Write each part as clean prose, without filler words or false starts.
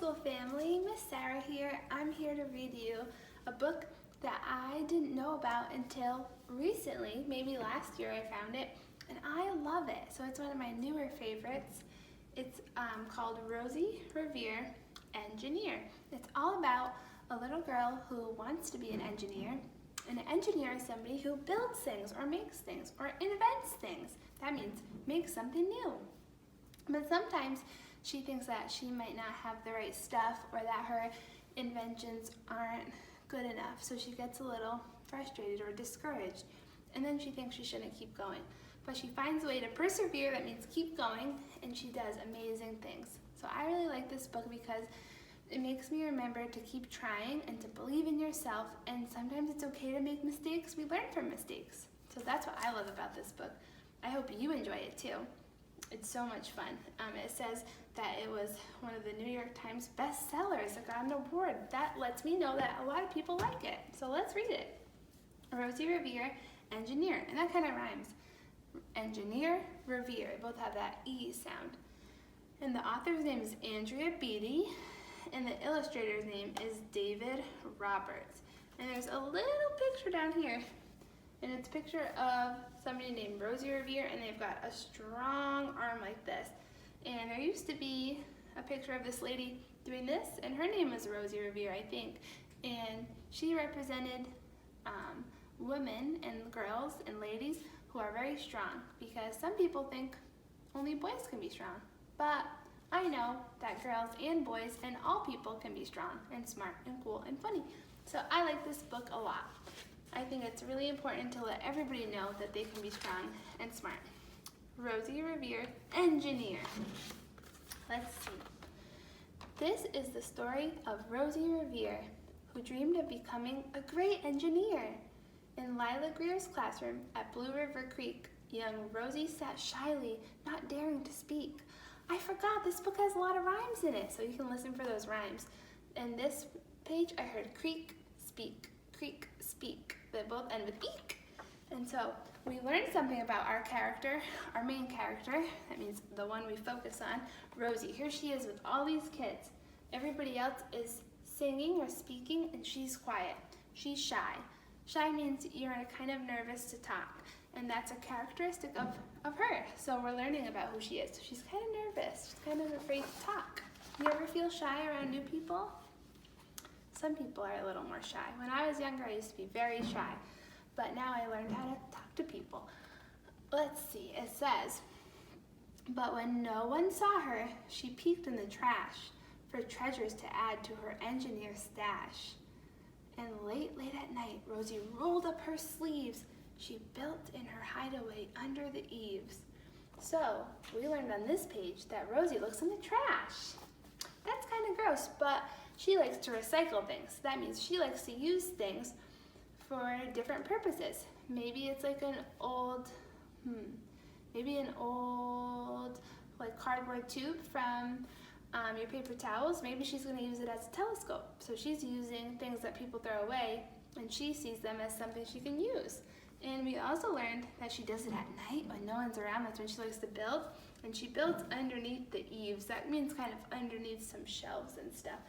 School family, Miss Sarah here. I'm here to read you a book that I didn't know about until recently. Maybe last year I found it, and I love it. So it's one of my newer favorites. It's called Rosie, Revere, Engineer. It's all about a little girl who wants to be an engineer. And an engineer is somebody who builds things or makes things or invents things. That means makes something new. But sometimes she thinks that she might not have the right stuff or that her inventions aren't good enough. So she gets a little frustrated or discouraged. And then she thinks she shouldn't keep going. But she finds a way to persevere, that means keep going, and she does amazing things. So I really like this book because it makes me remember to keep trying and to believe in yourself, and sometimes it's okay to make mistakes. We learn from mistakes. So that's what I love about this book. I hope you enjoy it too. It's so much fun. It says that it was one of the New York Times bestsellers. It got an award. That lets me know that a lot of people like it. So let's read it. Rosie, Revere, Engineer. And that kind of rhymes. Engineer, Revere. They both have that E sound. And the author's name is Andrea Beatty. And the illustrator's name is David Roberts. And there's a little picture down here. And it's a picture of somebody named Rosie Revere, and they've got a strong arm like this. And there used to be a picture of this lady doing this, and her name was Rosie Revere, I think. And she represented women and girls and ladies who are very strong, because some people think only boys can be strong. But I know that girls and boys and all people can be strong and smart and cool and funny. So I like this book a lot. I think it's really important to let everybody know that they can be strong and smart. Rosie Revere, Engineer. Let's see. This is the story of Rosie Revere, who dreamed of becoming a great engineer. In Lila Greer's classroom at Blue River Creek, young Rosie sat shyly, not daring to speak. I forgot this book has a lot of rhymes in it, so you can listen for those rhymes. In this page, I heard creak, speak, creak, speak. They both end with eek. And so we learned something about our character, our main character. That means the one we focus on, Rosie. Here she is with all these kids. Everybody else is singing or speaking, and she's quiet. She's shy. Shy means you're kind of nervous to talk, and that's a characteristic of her. So we're learning about who she is. She's kind of nervous. She's kind of afraid to talk. You ever feel shy around new people? Some people are a little more shy. When I was younger, I used to be very shy, but now I learned how to talk to people. Let's see, it says, but when no one saw her, she peeked in the trash for treasures to add to her engineer stash. And late at night, Rosie rolled up her sleeves. She built in her hideaway under the eaves. So we learned on this page that Rosie looks in the trash. That's kind of gross, but she likes to recycle things. That means she likes to use things for different purposes. Maybe it's like an old, like cardboard tube from your paper towels. Maybe she's gonna use it as a telescope. So she's using things that people throw away, and she sees them as something she can use. And we also learned that she does it at night when no one's around. That's when she likes to build. And she builds underneath the eaves. That means kind of underneath some shelves and stuff.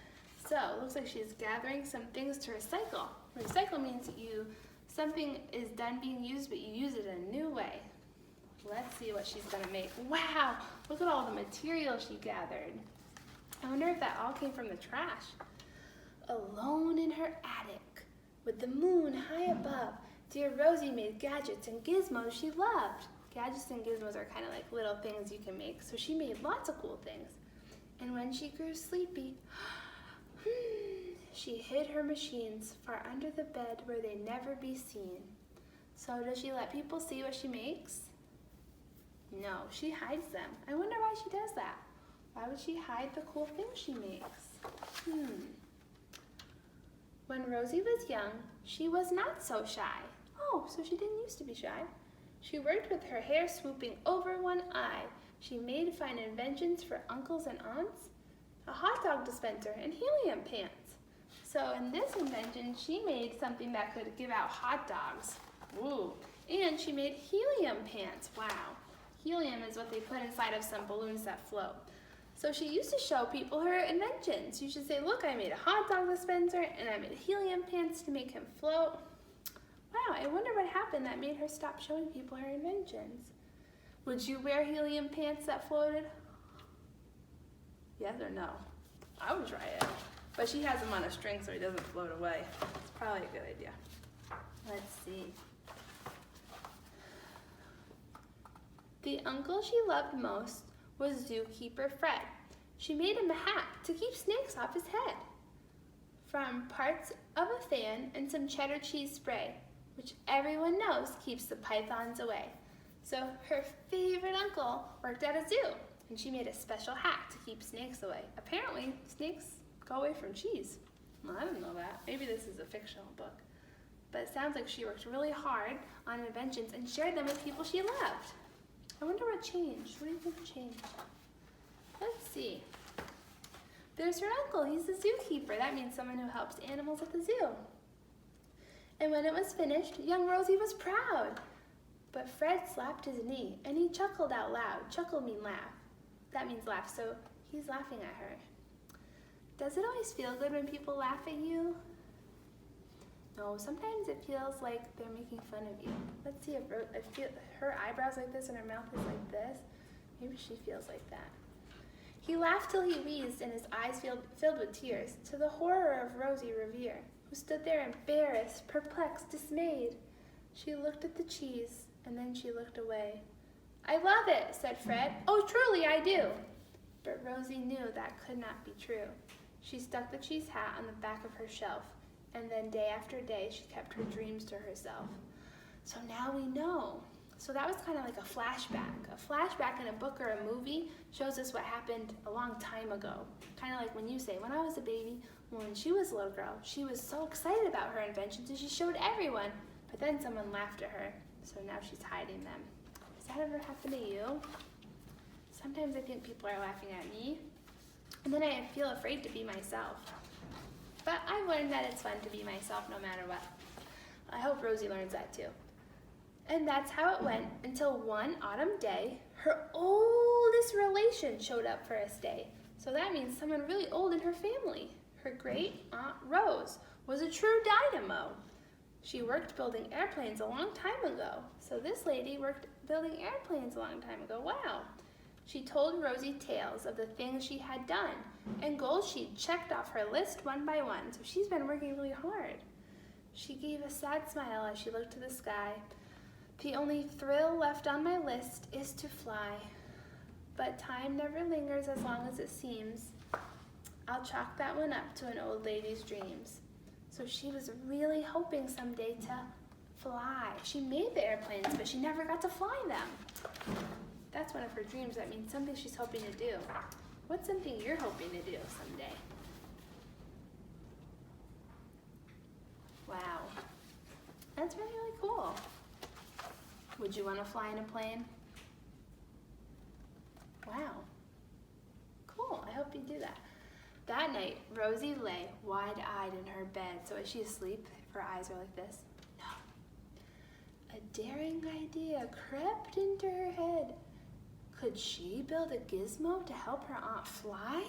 So it looks like she's gathering some things to recycle. Recycle means something is done being used, but you use it in a new way. Let's see what she's gonna make. Wow, look at all the material she gathered. I wonder if that all came from the trash. Alone in her attic, with the moon high above, dear Rosie made gadgets and gizmos she loved. Gadgets and gizmos are kind of like little things you can make, so she made lots of cool things. And when she grew sleepy, she hid her machines far under the bed where they'd never be seen. So does she let people see what she makes? No, she hides them. I wonder why she does that. Why would she hide the cool things she makes? When Rosie was young, she was not so shy. Oh, so she didn't used to be shy. She worked with her hair swooping over one eye. She made fine inventions for uncles and aunts, a hot dog dispenser, and helium pants. So in this invention, she made something that could give out hot dogs. Ooh. And she made helium pants. Wow. Helium is what they put inside of some balloons that float. So she used to show people her inventions. You should say, look, I made a hot dog dispenser and I made helium pants to make him float. Wow, I wonder what happened that made her stop showing people her inventions. Would you wear helium pants that floated? Yes or no? I would try it. But she has him on a string so he doesn't float away. It's probably a good idea. Let's see. The uncle she loved most was zookeeper Fred. She made him a hat to keep snakes off his head. From parts of a fan and some cheddar cheese spray, which everyone knows keeps the pythons away. So her favorite uncle worked at a zoo, and she made a special hat to keep snakes away. Apparently, snakes go away from cheese. Well, I didn't know that. Maybe this is a fictional book. But it sounds like she worked really hard on inventions and shared them with people she loved. I wonder what changed. What do you think changed? Let's see. There's her uncle. He's the zookeeper. That means someone who helps animals at the zoo. And when it was finished, young Rosie was proud. But Fred slapped his knee, and he chuckled out loud. Chuckle means laugh. That means laugh, so he's laughing at her. Does it always feel good when people laugh at you? No, sometimes it feels like they're making fun of you. Let's see if her eyebrows like this and her mouth is like this. Maybe she feels like that. He laughed till he wheezed and his eyes filled with tears, to the horror of Rosie Revere, who stood there embarrassed, perplexed, dismayed. She looked at the cheese, and then she looked away. I love it, said Fred. Oh, truly, I do. But Rosie knew that could not be true. She stuck the cheese hat on the back of her shelf, and then day after day she kept her dreams to herself. So now we know. So that was kind of like a flashback. A flashback in a book or a movie shows us what happened a long time ago. Kind of like when you say, when I was a baby, when she was a little girl, she was so excited about her inventions and she showed everyone, but then someone laughed at her, so now she's hiding them. Has that ever happened to you? Sometimes I think people are laughing at me, and then I feel afraid to be myself. But I've learned that it's fun to be myself no matter what. I hope Rosie learns that too. And that's how it went until one autumn day, her oldest relation showed up for a stay. So that means someone really old in her family. Her great aunt Rose was a true dynamo. She worked building airplanes a long time ago. So this lady worked building airplanes a long time ago. Wow. She told Rosie tales of the things she had done and goals she'd checked off her list one by one. So she's been working really hard. She gave a sad smile as she looked to the sky. The only thrill left on my list is to fly. But time never lingers as long as it seems. I'll chalk that one up to an old lady's dreams. So she was really hoping someday to fly. She made the airplanes, but she never got to fly them. That's one of her dreams. That means something she's hoping to do. What's something you're hoping to do someday? Wow. That's really, really cool. Would you want to fly in a plane? Wow. Cool. I hope you do that. That night, Rosie lay wide-eyed in her bed. So is she asleep if her eyes are like this? No. A daring idea crept into her head. Could she build a gizmo to help her aunt fly?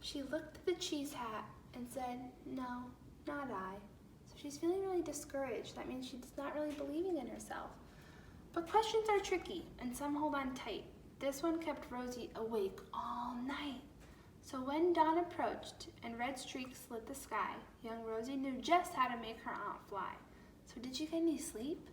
She looked at the cheese hat and said, no, not I. So she's feeling really discouraged. That means she's not really believing in herself. But questions are tricky, and some hold on tight. This one kept Rosie awake all night. So when dawn approached and red streaks lit the sky, young Rosie knew just how to make her aunt fly. So did she get any sleep?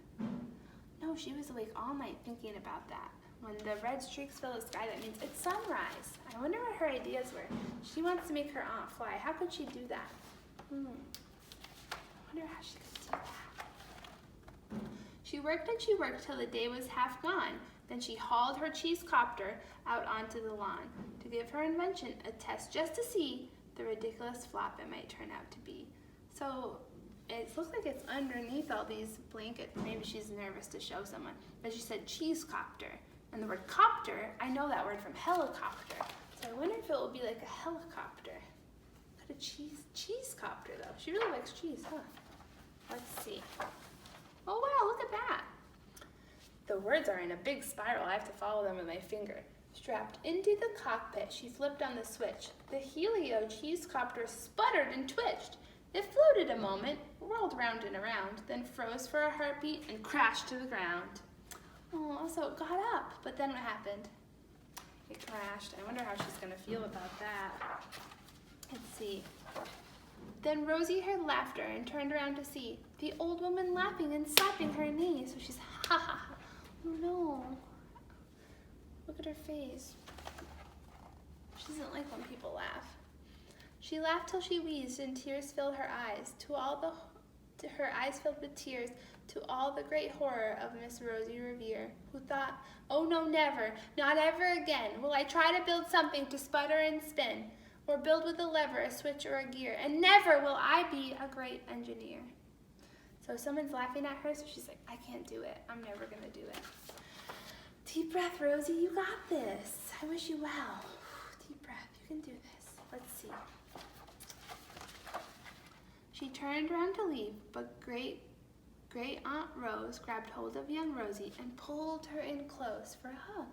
No, she was awake all night thinking about that. When the red streaks fill the sky, that means it's sunrise. I wonder what her ideas were. She wants to make her aunt fly. How could she do that? I wonder how she could do that. She worked and she worked till the day was half gone. Then she hauled her cheese copter out onto the lawn to give her invention a test just to see the ridiculous flop it might turn out to be. So it looks like it's underneath all these blankets. Maybe she's nervous to show someone. But she said cheese copter. And the word copter, I know that word from helicopter. So I wonder if it will be like a helicopter. Could a cheese copter though. She really likes cheese, huh? Let's see. Oh wow, look at that. The words are in a big spiral. I have to follow them with my finger. Strapped into the cockpit, she flipped on the switch. The Helio cheesecopter sputtered and twitched. It floated a moment, whirled round and around, then froze for a heartbeat and crashed to the ground. Oh, so it got up, but then what happened? It crashed. I wonder how she's going to feel about that. Let's see. Then Rosie heard laughter and turned around to see the old woman laughing and slapping her knee. So she's, ha ha ha. Oh no. Look at her face. She doesn't like when people laugh. She laughed till she wheezed and tears filled her eyes. Her eyes filled with tears, to all the great horror of Miss Rosie Revere, who thought, oh no, never, not ever again will I try to build something to sputter and spin, or build with a lever, a switch, or a gear, and never will I be a great engineer. So someone's laughing at her, so she's like, I can't do it. I'm never gonna do it. Deep breath, Rosie, you got this. I wish you well. Deep breath, you can do this. Let's see. She turned around to leave, but Great Aunt Rose grabbed hold of young Rosie and pulled her in close for a hug.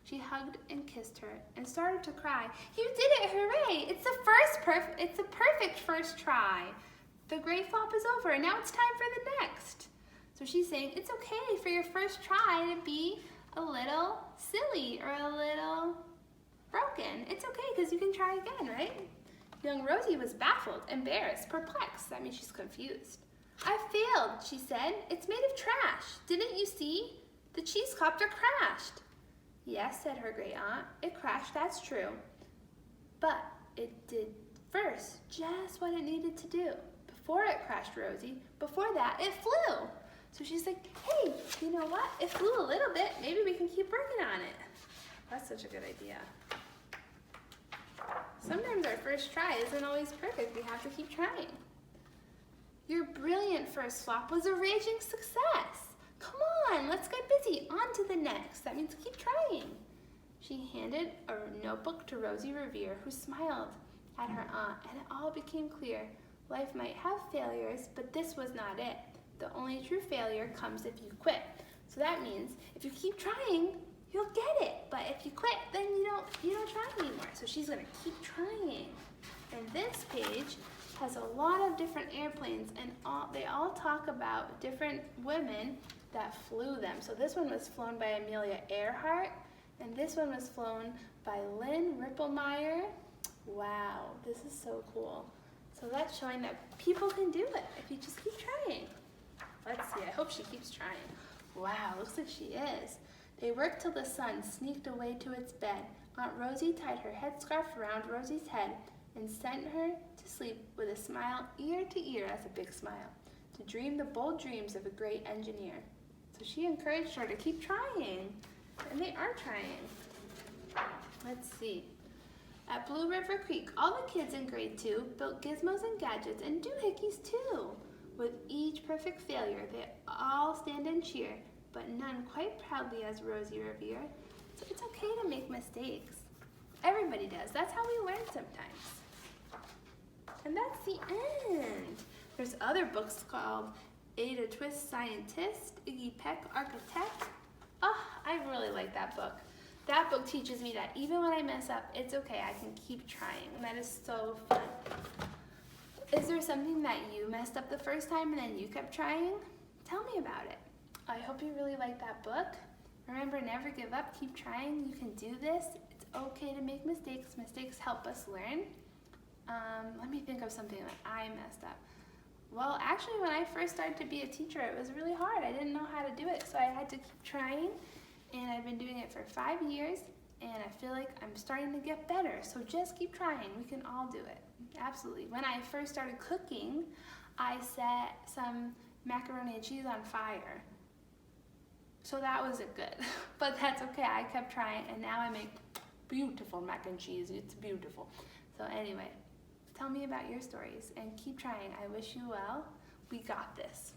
She hugged and kissed her and started to cry. You did it, hooray! It's a perfect first try. The great flop is over and now it's time for the next. So she's saying it's okay for your first try to be a little silly or a little broken. It's okay because you can try again, right? Young Rosie was baffled, embarrassed, perplexed. That means she's confused. I failed, she said. It's made of trash. Didn't you see? The cheesecopter crashed. Yes, said her great aunt. It crashed, that's true. But it did first just what it needed to do. Before it crashed, Rosie, before that, it flew. So she's like, hey, you know what? It flew a little bit. Maybe we can keep working on it. That's such a good idea. Sometimes our first try isn't always perfect. We have to keep trying. Your brilliant first flop was a raging success. Come on, let's get busy. On to the next. That means keep trying. She handed a notebook to Rosie Revere, who smiled at her aunt, and it all became clear. Life might have failures, but this was not it. The only true failure comes if you quit. So that means if you keep trying, you'll get it. But if you quit, then you don't try anymore. So she's gonna keep trying. And this page has a lot of different airplanes, and they all talk about different women that flew them. So this one was flown by Amelia Earhart, and this one was flown by Lynn Ripplemeyer. Wow, this is so cool. So that's showing that people can do it if you just keep trying. Let's see, I hope she keeps trying. Wow, looks like she is. They worked till the sun sneaked away to its bed. Aunt Rosie tied her headscarf around Rosie's head and sent her to sleep with a smile ear to ear, that's a big smile, to dream the bold dreams of a great engineer. So she encouraged her to keep trying, and they are trying. Let's see. At Blue River Creek, all the kids in grade 2 built gizmos and gadgets and doohickeys too. With each perfect failure, they all stand and cheer, but none quite proudly as Rosie Revere. So it's okay to make mistakes. Everybody does. That's how we learn sometimes. And that's the end. There's other books called Ada Twist Scientist, Iggy Peck Architect. Oh, I really like that book. That book teaches me that even when I mess up, it's okay. I can keep trying. And that is so fun. Is there something that you messed up the first time and then you kept trying? Tell me about it. I hope you really like that book. Remember, never give up. Keep trying. You can do this. It's okay to make mistakes. Mistakes help us learn. Let me think of something that I messed up. Well, actually, when I first started to be a teacher, it was really hard. I didn't know how to do it, so I had to keep trying. And I've been doing it for 5 years, and I feel like I'm starting to get better. So just keep trying. We can all do it. Absolutely. When I first started cooking, I set some macaroni and cheese on fire. So that wasn't good, but that's okay. I kept trying, and now I make beautiful mac and cheese. It's beautiful. So anyway, tell me about your stories, and keep trying. I wish you well. We got this.